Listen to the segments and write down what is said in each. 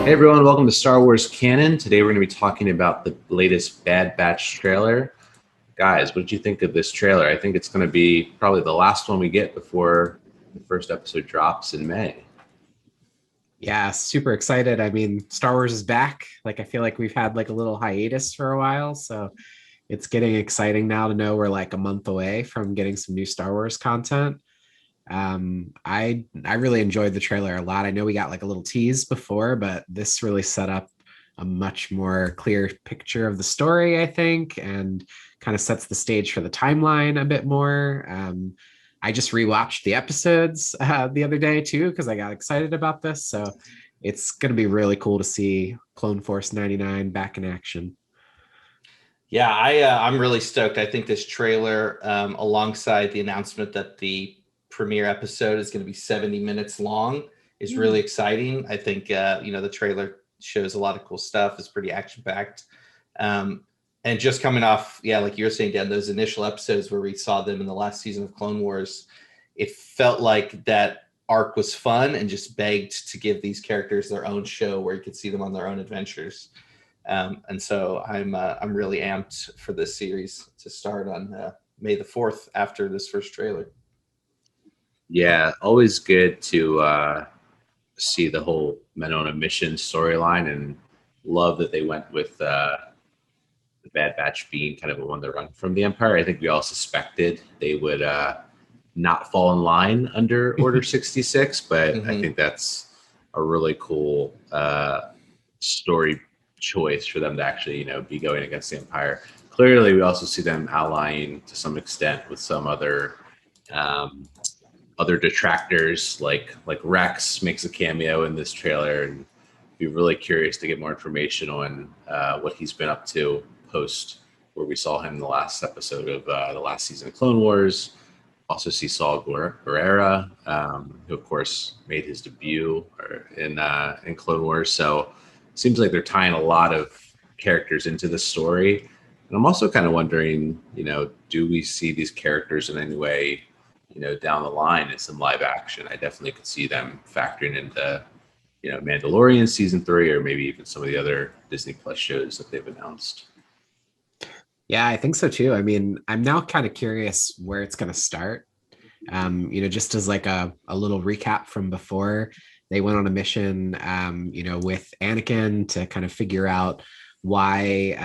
Hey everyone, welcome to Star Wars Canon. Today we're going to be talking about the latest Bad Batch trailer. Guys, what did you think of this trailer? I think it's going to be probably the last one we get before the first episode drops in May. Yeah, super excited. I mean, Star Wars is back. Like, I feel like we've had like a little hiatus for a while. So it's getting exciting now to know we're like a month away from getting some new Star Wars content. I really enjoyed the trailer a lot. I know we got like a little tease before, but this really set up a much more clear picture of the story, I think, and kind of sets the stage for the timeline a bit more. I just rewatched the episodes the other day too because I got excited about this. So it's going to be really cool to see Clone Force 99 back in action. Yeah, I'm really stoked. I think this trailer, alongside the announcement that the premiere episode is going to be 70 minutes long, is really exciting. I think the trailer shows a lot of cool stuff. It's pretty action packed, and just coming off, like you're saying, Dan, those initial episodes where we saw them in the last season of Clone Wars, it felt like that arc was fun and just begged to give these characters their own show where you could see them on their own adventures. And so I'm really amped for this series to start on May the 4th after this first trailer. Yeah, always good to see the whole Men on a Mission storyline, and love that they went with the Bad Batch being kind of a one to run from the Empire. I think we all suspected they would not fall in line under Order 66, but I think that's a really cool story choice for them to actually, be going against the Empire. Clearly, we also see them allying to some extent with some other detractors, like Rex makes a cameo in this trailer, and be really curious to get more information on what he's been up to post where we saw him in the last episode of the last season of Clone Wars. Also see Saul Guerrera, who of course made his debut in Clone Wars. So it seems like they're tying a lot of characters into the story. And I'm also kind of wondering, do we see these characters in any way, down the line in some live action? I definitely could see them factoring into, Mandalorian season 3, or maybe even some of the other Disney Plus shows that they've announced. Yeah, I think so too. I mean, I'm now kind of curious where it's going to start. Just as like a little recap from before, they went on a mission, with Anakin to kind of figure out why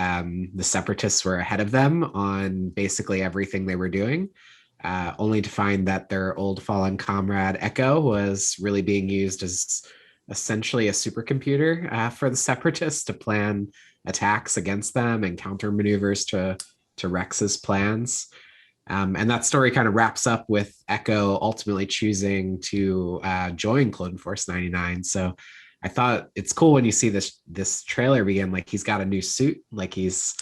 the Separatists were ahead of them on basically everything they were doing, only to find that their old fallen comrade Echo was really being used as essentially a supercomputer for the Separatists to plan attacks against them and counter maneuvers to Rex's plans. And that story kind of wraps up with Echo ultimately choosing to join Clone Force 99. So I thought it's cool when you see this trailer begin. Like, he's got a new suit, like he's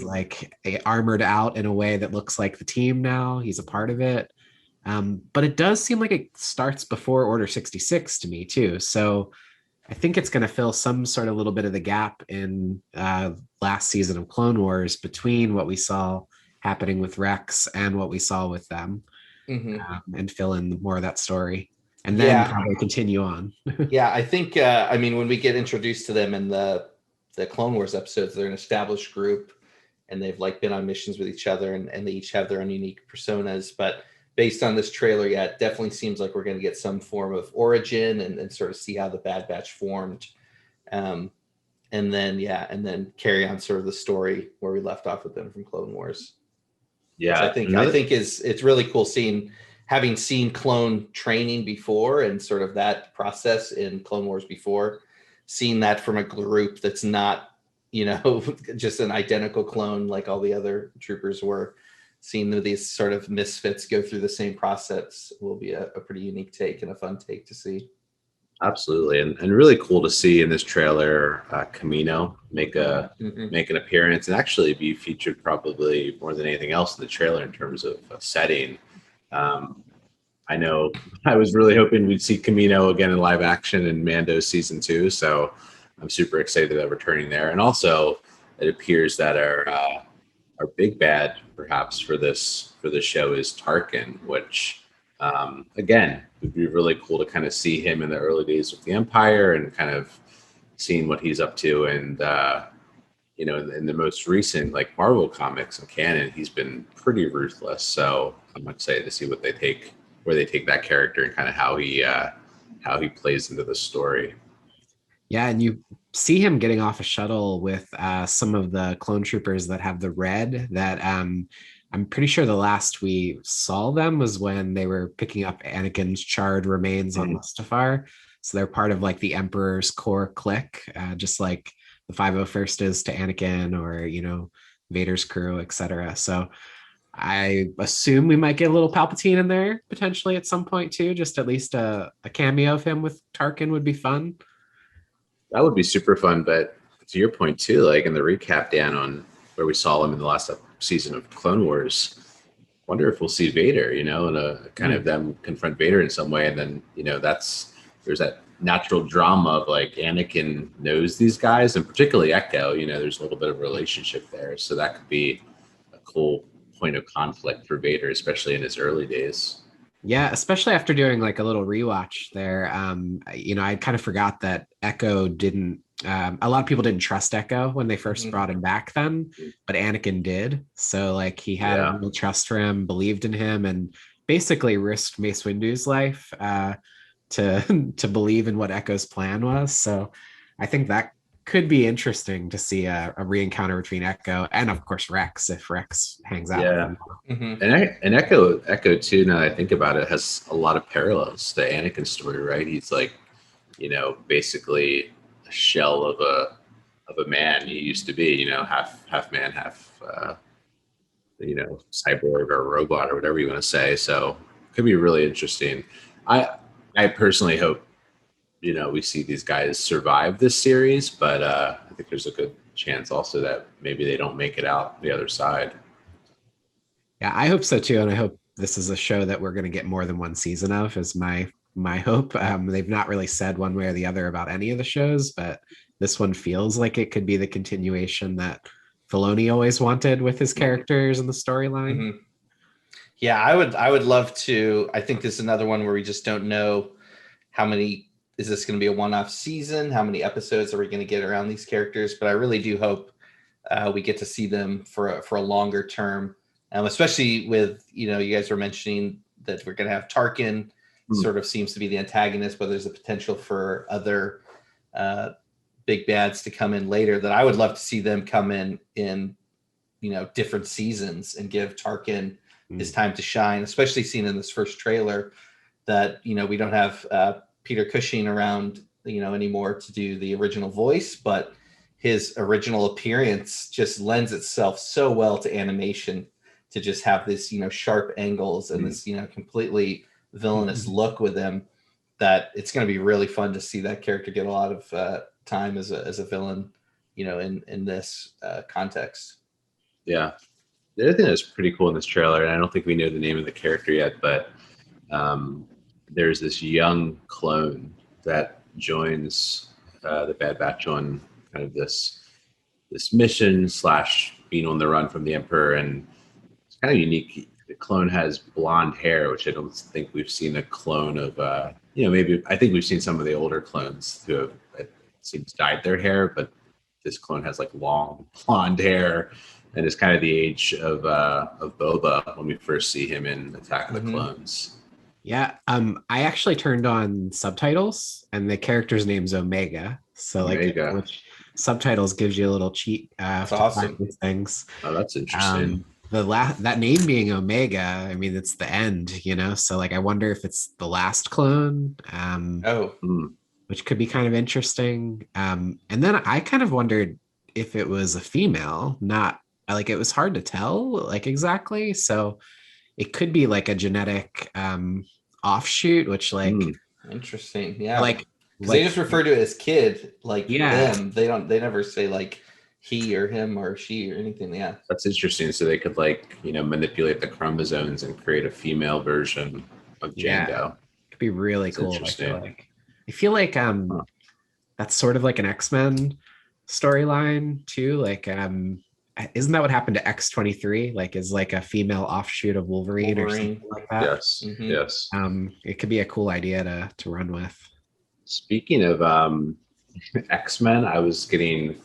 like armored out in a way that looks like the team now. He's a part of it. But it does seem like it starts before Order 66 to me too. So I think it's going to fill some sort of little bit of the gap in last season of Clone Wars between what we saw happening with Rex and what we saw with them, and fill in more of that story, and then probably continue on. Yeah, I think when we get introduced to them in the Clone Wars episodes, they're an established group, and they've like been on missions with each other, and they each have their own unique personas. But based on this trailer, it definitely seems like we're going to get some form of origin and sort of see how the Bad Batch formed, and then carry on sort of the story where we left off with them from Clone Wars. Yeah, I think it's really cool having seen clone training before and sort of that process in Clone Wars before, seeing that from a group that's not, just an identical clone like all the other troopers were. Seeing these sort of misfits go through the same process will be a pretty unique take and a fun take to see. Absolutely, and really cool to see in this trailer Camino make an appearance and actually be featured probably more than anything else in the trailer in terms of setting. I know I was really hoping we'd see Camino again in live action in Mando season 2, so I'm super excited that returning there. And also, it appears that our big bad perhaps for this show is Tarkin, which again would be really cool to kind of see him in the early days of the Empire and kind of seeing what he's up to. And in the most recent like Marvel comics and canon, he's been pretty ruthless. So I'm excited to see where they take that character and kind of how he plays into the story. Yeah, and you see him getting off a shuttle with some of the clone troopers that have the red that I'm pretty sure the last we saw them was when they were picking up Anakin's charred remains on Mustafar. So they're part of like the Emperor's core clique, just like the 501st is to Anakin or, Vader's crew, etc. So I assume we might get a little Palpatine in there potentially at some point too. Just at least a cameo of him with Tarkin would be fun. That would be super fun. But to your point too, like in the recap, Dan, on where we saw him in the last season of Clone Wars, wonder if we'll see Vader, and a kind of them confront Vader in some way. And then, there's that natural drama of like Anakin knows these guys, and particularly Echo, there's a little bit of a relationship there. So that could be a cool point of conflict for Vader, especially in his early days. Yeah, especially after doing like a little rewatch there. I kind of forgot that Echo didn't. A lot of people didn't trust Echo when they first brought him back then, but Anakin did. So like he had a real trust for him, believed in him, and basically risked Mace Windu's life to believe in what Echo's plan was. So I think that could be interesting to see a re-encounter between Echo and of course Rex, if Rex hangs out. Yeah. And Echo too, now that I think about it, has a lot of parallels to Anakin's story, right? He's like, basically a shell of a man he used to be, half man, half cyborg or robot or whatever you want to say. So it could be really interesting. I personally hope we see these guys survive this series, but I think there's a good chance also that maybe they don't make it out the other side. Yeah, I hope so too, and I hope this is a show that we're going to get more than one season of. Is my hope. They've not really said one way or the other about any of the shows, but this one feels like it could be the continuation that Filoni always wanted with his characters and the storyline. Yeah, I would love to. I think this is another one where we just don't know how many. Is this going to be a one-off season? How many episodes are we going to get around these characters? But I really do hope we get to see them for a longer term, especially with you guys were mentioning that we're going to have Tarkin sort of seems to be the antagonist, but there's a potential for other big bads to come in later. That I would love to see them come in different seasons and give Tarkin his time to shine, especially seen in this first trailer that we don't have Peter Cushing around anymore to do the original voice, but his original appearance just lends itself so well to animation to just have this sharp angles and this completely villainous look with him, that it's going to be really fun to see that character get a lot of time as a villain in this context. Yeah, the other thing that's pretty cool in this trailer, and I don't think we know the name of the character yet, but there's this young clone that joins the Bad Batch on kind of this mission / being on the run from the Emperor, and it's kind of unique. The clone has blonde hair, which I don't think we've seen a clone of. Maybe I think we've seen some of the older clones who have, it seems, dyed their hair, but this clone has like long blonde hair, and is kind of the age of Boba when we first see him in Attack of the Clones. Yeah, I actually turned on subtitles, and the character's name's Omega. So Omega. Which subtitles gives you a little cheat. That's awesome. These things. Oh, that's interesting. That name being Omega, I mean, it's the end, So like, I wonder if it's the last clone. Which could be kind of interesting. And then I kind of wondered if it was a female, not like it was hard to tell, like exactly. So it could be like a genetic offshoot, which like interesting. Yeah. Like they just refer to it as kid, like them. They never say like he or him or she or anything. Yeah. That's interesting. So they could manipulate the chromosomes and create a female version of Django. Could be really cool. I feel like that's sort of like an X-Men storyline too. Like isn't that what happened to X-23? Like is like a female offshoot of Wolverine or something like that? Yes. Yes. It could be a cool idea to run with. Speaking of X-Men, I was getting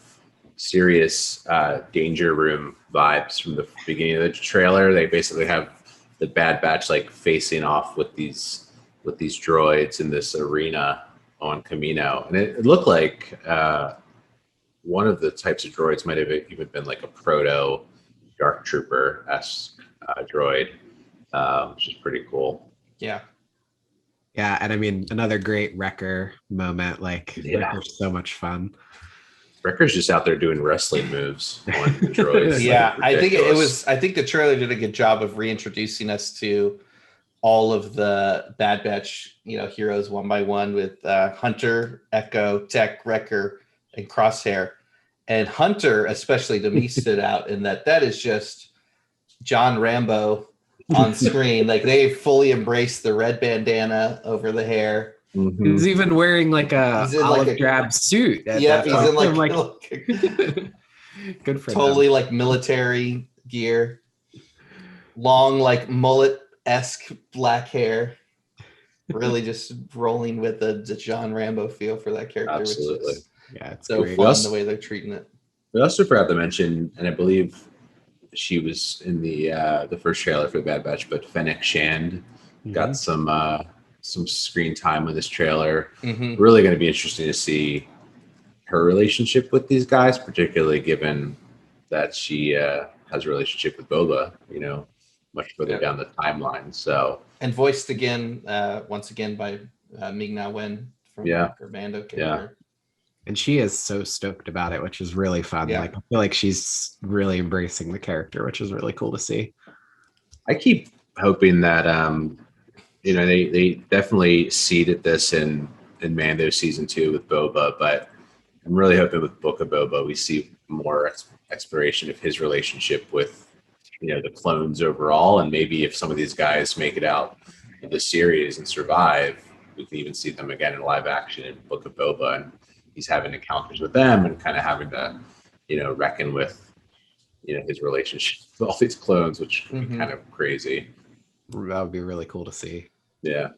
serious Danger Room vibes from the beginning of the trailer. They basically have the Bad Batch like facing off with these droids in this arena on Camino, and it looked like one of the types of droids might have even been like a proto Dark Trooper esque droid, which is pretty cool. Yeah. Yeah, and I mean another great Wrecker moment. Like Wrecker's so much fun. Wrecker's just out there doing wrestling moves on the droids. Yeah, like, I think it was. I think the trailer did a good job of reintroducing us to all of the Bad Batch, heroes one by one with Hunter, Echo, Tech, Wrecker, and Crosshair. And Hunter, especially to me, stood out in that is just John Rambo on screen. Like they fully embraced the red bandana over the hair. Mm-hmm. He's even wearing like a olive drab suit. Yeah, he's in like good for totally them. like military gear, long like mullet-esque black hair. Really just rolling with the John Rambo feel for that character. Absolutely. Which is it's so great. fun the way they're treating it. We also forgot to mention, and I believe she was in the first trailer for the Bad Batch, but Fennec Shand got some screen time with this trailer. Really going to be interesting to see her relationship with these guys, particularly given that she has a relationship with Boba, much further down the timeline. So, and voiced again, once again by Ming-Na Wen from her Mando character. Yeah. And she is so stoked about it, which is really fun. Yeah. Like I feel like she's really embracing the character, which is really cool to see. I keep hoping that they definitely seeded this in Mando season 2 with Boba, but I'm really hoping with Book of Boba we see more exploration of his relationship with the clones overall, and maybe if some of these guys make it out of the series and survive, we can even see them again in live action in Book of Boba, and he's having encounters with them and kind of having to reckon with his relationship with all these clones, which can be kind of crazy. That would be really cool to see. Yeah.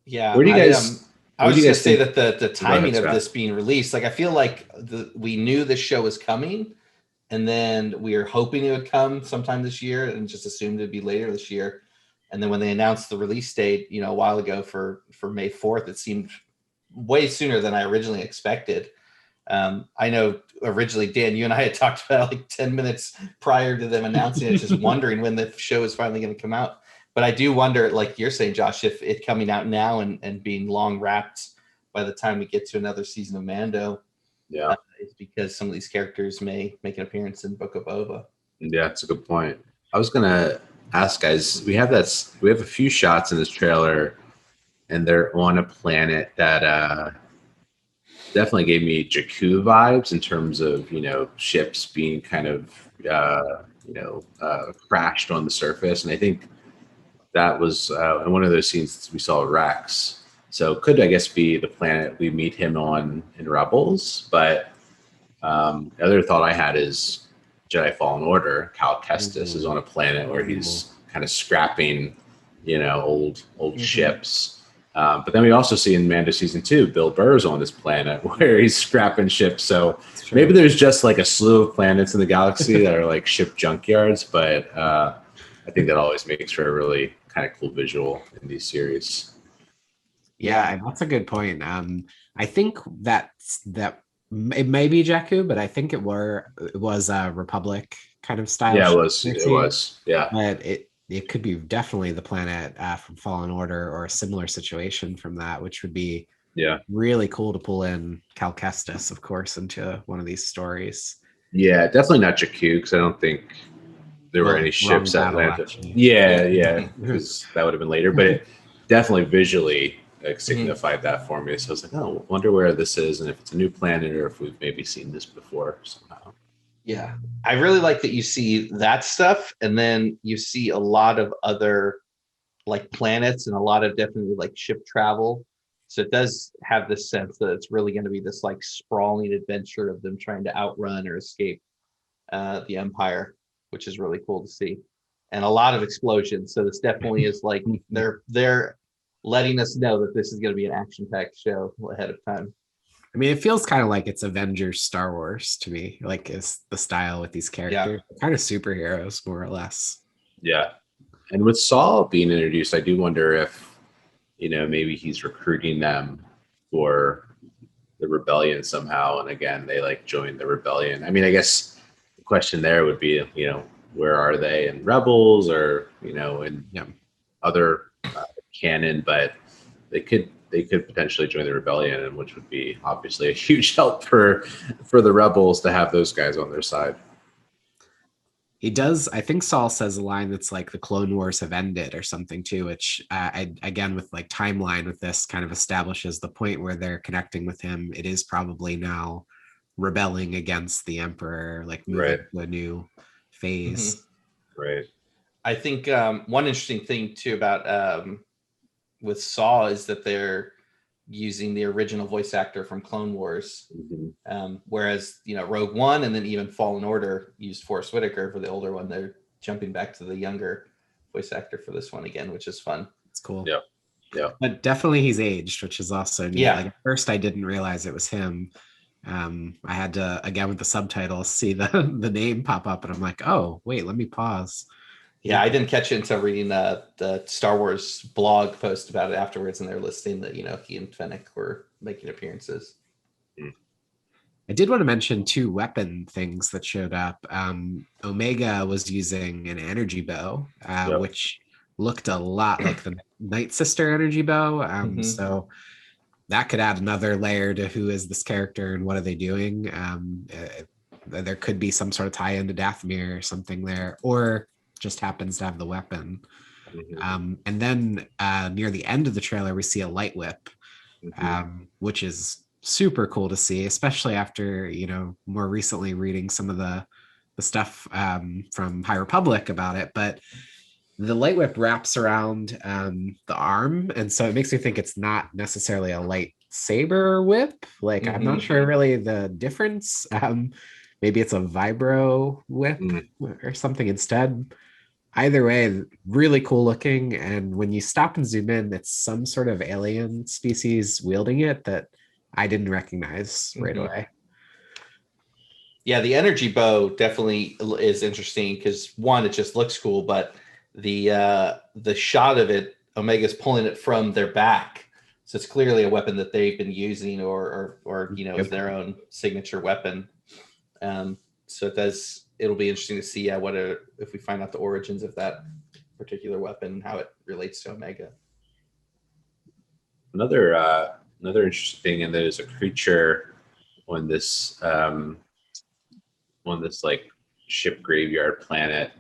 Yeah. Where do you guys? I was just gonna say that the timing of this being released, like I feel like we knew this show was coming, and then we were hoping it would come sometime this year, and just assumed it'd be later this year. And then when they announced the release date, a while ago for May 4th, it seemed way sooner than I originally expected. I know originally, Dan, you and I had talked about like 10 minutes prior to them announcing it, just wondering when the show is finally going to come out. But I do wonder, like you're saying, Josh, if it coming out now and being long wrapped by the time we get to another season of Mando, it's because some of these characters may make an appearance in Book of Boba. Yeah, that's a good point. I was gonna ask, guys, we have a few shots in this trailer, and they're on a planet that definitely gave me Jakku vibes in terms of ships being kind of crashed on the surface, and I think that was in one of those scenes we saw Rex. So it could, I guess, be the planet we meet him on in Rebels. But the other thought I had is Jedi Fallen Order. Cal Kestis is on a planet where he's kind of scrapping, old ships. But then we also see in Mando season 2, Bill Burr's on this planet where he's scrapping ships. So maybe there's just like a slew of planets in the galaxy that are like ship junkyards. But I think that always makes for a really kind of cool visual in these series. Yeah, that's a good point. I think that it may be Jakku, but I think it was a Republic kind of style. Yeah, it was. Yeah, but it could be definitely the planet from Fallen Order or a similar situation from that, which would be really cool to pull in Cal Kestis, of course, into one of these stories. Yeah, definitely not Jakku, because I don't think there were any ships that landed. Yeah, because that would have been later, but it definitely visually signified that for me. So I was like, oh, wonder where this is, and if it's a new planet or if we've maybe seen this before somehow. Yeah, I really like that you see that stuff, and then you see a lot of other like planets and a lot of definitely like ship travel. So it does have this sense that it's really going to be this like sprawling adventure of them trying to outrun or escape the Empire, which is really cool to see, and a lot of explosions. So this definitely is like they're letting us know that this is going to be an action-packed show ahead of time. I mean, it feels kind of like it's Avengers Star Wars to me. Like it's the style with these characters, kind of superheroes more or less. Yeah. And with Saul being introduced, I do wonder if, maybe he's recruiting them for the rebellion somehow. And again, they like joined the rebellion. I mean, I guess the question there would be, where are they in Rebels or, in other canon, but they could potentially join the rebellion, and which would be obviously a huge help for the rebels to have those guys on their side. He does. I think Saul says a line that's like the Clone Wars have ended or something too, which again with like timeline with this kind of establishes the point where they're connecting with him. It is probably now rebelling against the Emperor, like moving to a new phase. Mm-hmm. Right. I think one interesting thing too about with Saw is that they're using the original voice actor from Clone Wars, whereas Rogue One and then even Fallen Order used Forrest Whitaker for the older one. They're jumping back to the younger voice actor for this one again, which is fun. It's cool. Yeah. But definitely he's aged, which is also neat. Yeah. Like at first I didn't realize it was him. I had to, again with the subtitles, see the name pop up, and I'm like, oh wait, let me pause. Yeah, I didn't catch it until reading the Star Wars blog post about it afterwards, and they're listing that he and Fennec were making appearances. I did want to mention 2 weapon things that showed up. Omega was using an energy bow, which looked a lot like the Night Sister energy bow. So that could add another layer to who is this character and what are they doing. There could be some sort of tie into Dathomir or something there, or just happens to have the weapon. And then near the end of the trailer, we see a light whip, which is super cool to see, especially after, more recently reading some of the stuff from High Republic about it. But the light whip wraps around the arm. And so it makes me think it's not necessarily a lightsaber whip. Like, I'm not sure really the difference. Maybe it's a vibro whip or something instead. Either way, really cool looking. And when you stop and zoom in, it's some sort of alien species wielding it that I didn't recognize right away. Yeah, the energy bow definitely is interesting because one, it just looks cool, but the shot of it, Omega's pulling it from their back. So it's clearly a weapon that they've been using or is their own signature weapon. So it'll be interesting to see if we find out the origins of that particular weapon, how it relates to Omega. Another interesting thing, and there's a creature on this like ship graveyard planet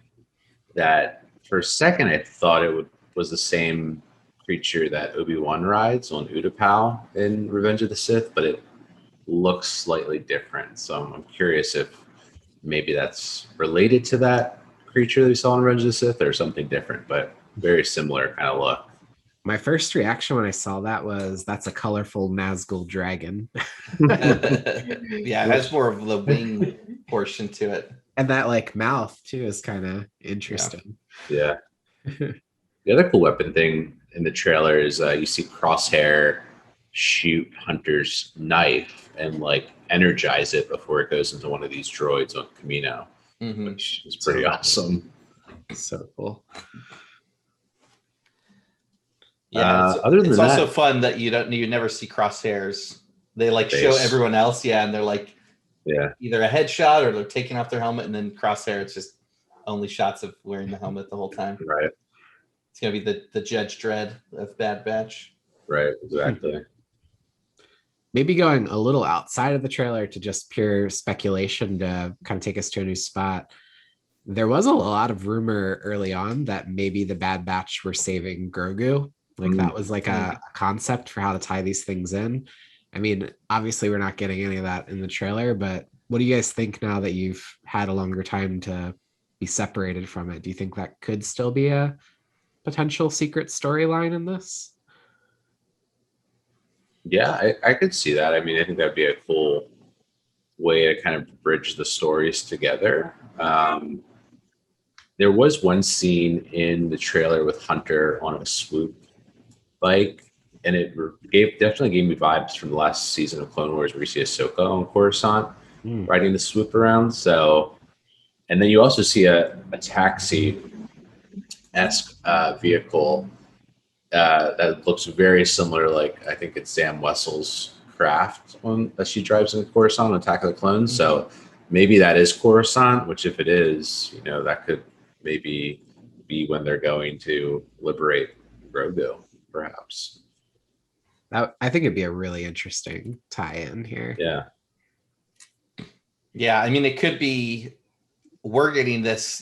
that for a second I thought it was the same creature that Obi-Wan rides on Utapau in Revenge of the Sith, but it looks slightly different. So I'm curious if maybe that's related to that creature that we saw in Revenge of the Sith or something different, but very similar kind of look. My first reaction when I saw that was, that's a colorful Nazgul dragon. Yeah, it has more of the wing portion to it. And that like mouth too is kind of interesting. Yeah. The other cool weapon thing in the trailer is you see Crosshair shoot Hunter's knife and like energize it before it goes into one of these droids on Camino, which is pretty awesome. So cool. Yeah, other than it's that, also fun that you never see Crosshairs. They like face. show everyone else, and they're like either a headshot or they're taking off their helmet, and then Crosshair, it's just only shots of wearing the helmet the whole time. Right. It's gonna be the Judge Dredd of Bad Batch. Right, exactly. Maybe going a little outside of the trailer to just pure speculation to kind of take us to a new spot. There was a lot of rumor early on that maybe the Bad Batch were saving Grogu. Like that was like a concept for how to tie these things in. I mean, obviously we're not getting any of that in the trailer, but what do you guys think now that you've had a longer time to be separated from it? Do you think that could still be a potential secret storyline in this? Yeah, I could see that. I mean, I think that'd be a cool way to kind of bridge the stories together. There was one scene in the trailer with Hunter on a swoop bike, and it definitely gave me vibes from the last season of Clone Wars where you see Ahsoka on Coruscant riding the swoop around. So, and then you also see a taxi-esque vehicle that looks very similar. Like I think it's Sam Wessel's craft that she drives in Coruscant on Attack of the Clones. So maybe that is Coruscant. Which, if it is, that could maybe be when they're going to liberate Grogu, perhaps. I think it'd be a really interesting tie-in here. Yeah. I mean, it could be we're getting this,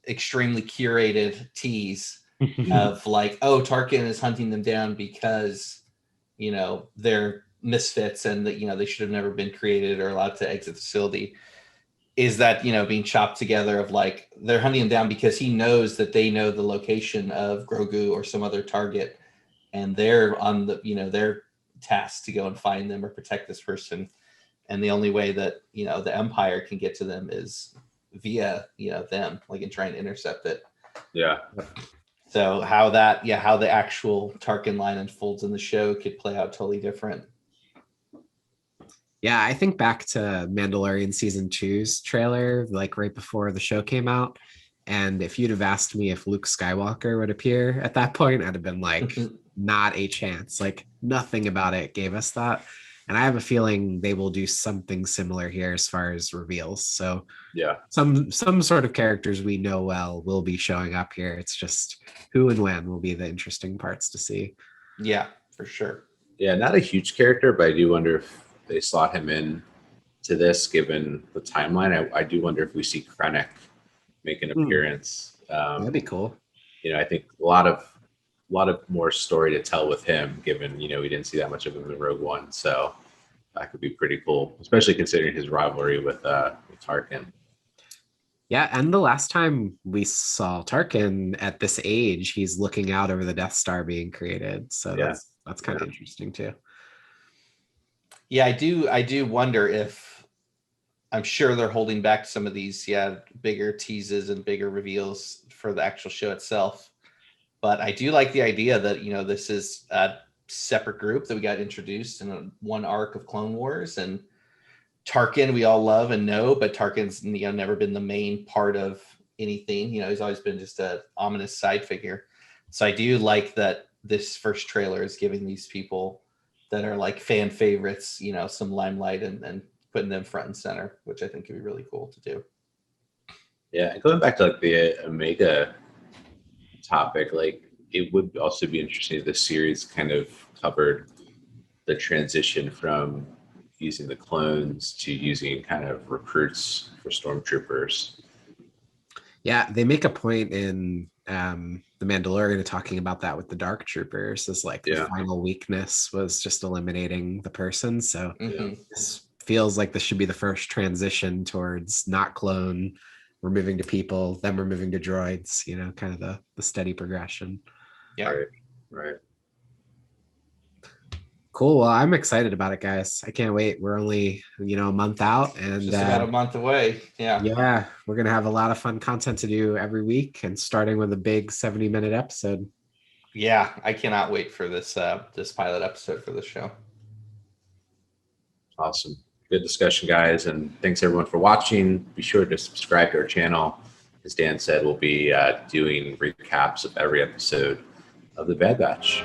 extremely curated tease of like, oh, Tarkin is hunting them down because, they're misfits and that, they should have never been created or allowed to exit the facility. Is that, being chopped together of like, they're hunting him down because he knows that they know the location of Grogu or some other target. And they're on the, they're tasked to go and find them or protect this person. And the only way that, the Empire can get to them is via, them, like, and try and intercept it. Yeah. So how the actual Tarkin line unfolds in the show could play out totally different. Yeah, I think back to Mandalorian season 2's trailer, like right before the show came out. And if you'd have asked me if Luke Skywalker would appear at that point, I'd have been like, not a chance. Like nothing about it gave us that. And I have a feeling they will do something similar here as far as reveals. So yeah, some sort of characters we know well will be showing up here. It's just who and when will be the interesting parts to see. Yeah, for sure. Yeah, not a huge character, but I do wonder if they slot him in to this, given the timeline. I do wonder if we see Krennic make an appearance. That'd be cool. I think a lot of more story to tell with him, given we didn't see that much of him in Rogue One, so that could be pretty cool, especially considering his rivalry with Tarkin. Yeah, and the last time we saw Tarkin at this age, he's looking out over the Death Star being created, so that's kind of interesting too. Yeah, I do wonder if, I'm sure they're holding back some of these bigger teases and bigger reveals for the actual show itself. But I do like the idea that, this is a separate group that we got introduced in one arc of Clone Wars. And Tarkin, we all love and know, but Tarkin's never been the main part of anything. He's always been just an ominous side figure. So I do like that this first trailer is giving these people that are like fan favorites, some limelight and putting them front and center, which I think could be really cool to do. Yeah, and going back to like the Omega topic, like it would also be interesting if this series kind of covered the transition from using the clones to using kind of recruits for stormtroopers. Yeah, they make a point in the Mandalorian talking about that with the Dark Troopers, as like the final weakness was just eliminating the person. So this feels like this should be the first transition towards not clone, we're moving to people, then we're moving to droids, kind of the steady progression. Yeah. Right. Cool. Well, I'm excited about it, guys. I can't wait. We're only, a month out and just about a month away. Yeah. Yeah. We're going to have a lot of fun content to do every week, and starting with a big 70-minute episode. Yeah. I cannot wait for this pilot episode for this show. Awesome. Good discussion, guys. And thanks everyone for watching. Be sure to subscribe to our channel. As Dan said, we'll be doing recaps of every episode of The Bad Batch.